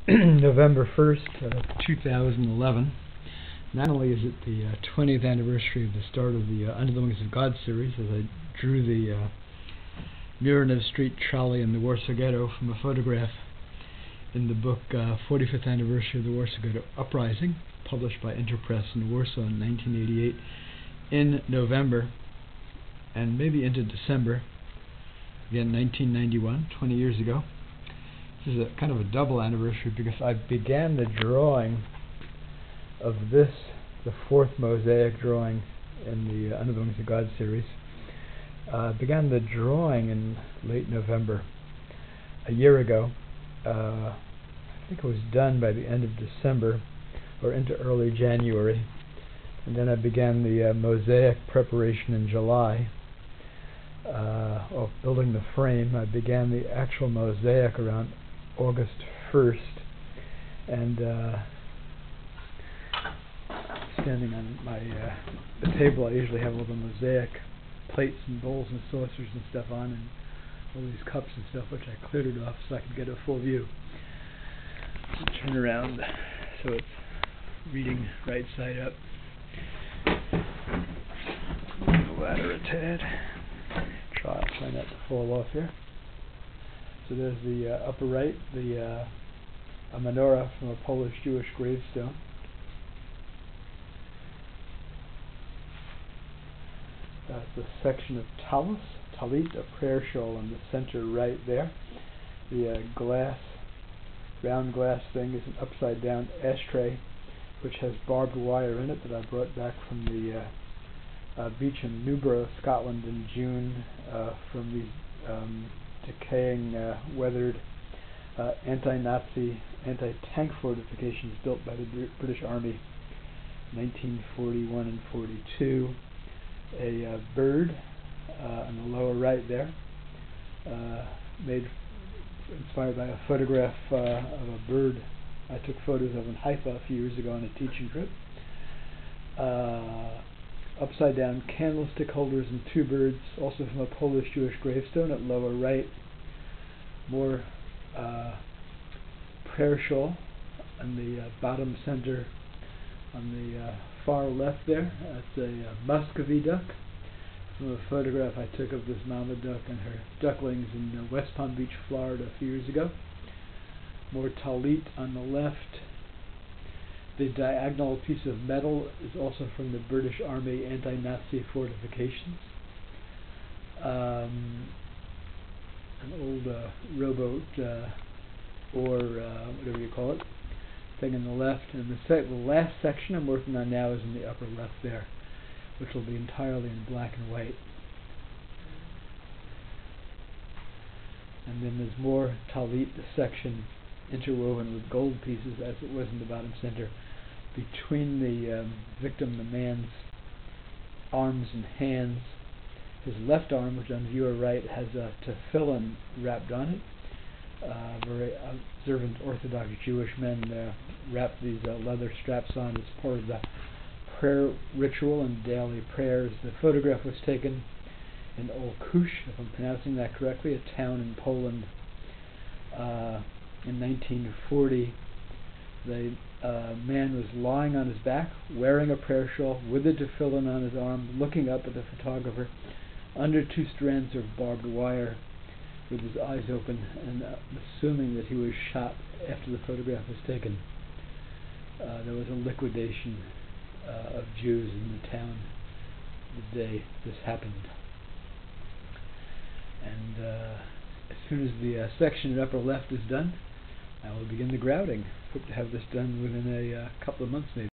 November 1st, 2011. Not only is it the 20th anniversary of the start of the Under the Wings of God series, as I drew the Muranov Street trolley in the Warsaw Ghetto from a photograph in the book 45th Anniversary of the Warsaw Ghetto Uprising, published by Interpress in Warsaw in 1988, in November and maybe into December, again 1991, 20 years ago. This is a kind of a double anniversary because I began the drawing of this, the fourth mosaic drawing in the Under the Wings of God series. Began the drawing in late November a year ago. I think it was done by the end of December or into early January, and then I began the mosaic preparation in July. Building the frame. I began the actual mosaic around August 1st, and standing on my the table I usually have all the mosaic plates and bowls and saucers and stuff on, and all these cups and stuff, which I cleared it off so I could get a full view. Turn around so it's reading right side up. Ladder a tad. Try not to fall off here. So there's the upper right, a menorah from a Polish Jewish gravestone. That's the section of talit, a prayer shawl in the center right there. The round glass thing is an upside down ashtray which has barbed wire in it that I brought back from the beach in Newborough, Scotland in June from these decaying, weathered anti-Nazi, anti-tank fortifications built by the British Army in 1941 and 42. A bird on the lower right there, inspired by a photograph of a bird I took photos of in Haifa a few years ago on a teaching trip. Upside down candlestick holders and two birds, also from a Polish Jewish gravestone at lower right. More prayer shawl on the bottom center. On the far left there, that's a Muscovy duck from a photograph I took of this mama duck and her ducklings in West Palm Beach, Florida a few years ago. More talit on the left. The diagonal piece of metal is also from the British Army anti-Nazi fortifications. An old rowboat or whatever you call it, thing on the left, and the last section I'm working on now is in the upper left there, which will be entirely in black and white. And then there's more talit, the section interwoven with gold pieces as it was in the bottom center, between the victim, the man's arms and hands. His left arm, which on viewer right, has a tefillin wrapped on it. Very observant Orthodox Jewish men wrap these leather straps on as part of the prayer ritual and daily prayers. The photograph was taken in Olkusz, if I'm pronouncing that correctly, a town in Poland. In 1940, the man was lying on his back, wearing a prayer shawl, with a tefillin on his arm, looking up at the photographer, under two strands of barbed wire, with his eyes open, and assuming that he was shot after the photograph was taken. There was a liquidation of Jews in the town the day this happened. And as soon as the section in upper left is done, I will begin the grouting. Hope to have this done within a couple of months maybe.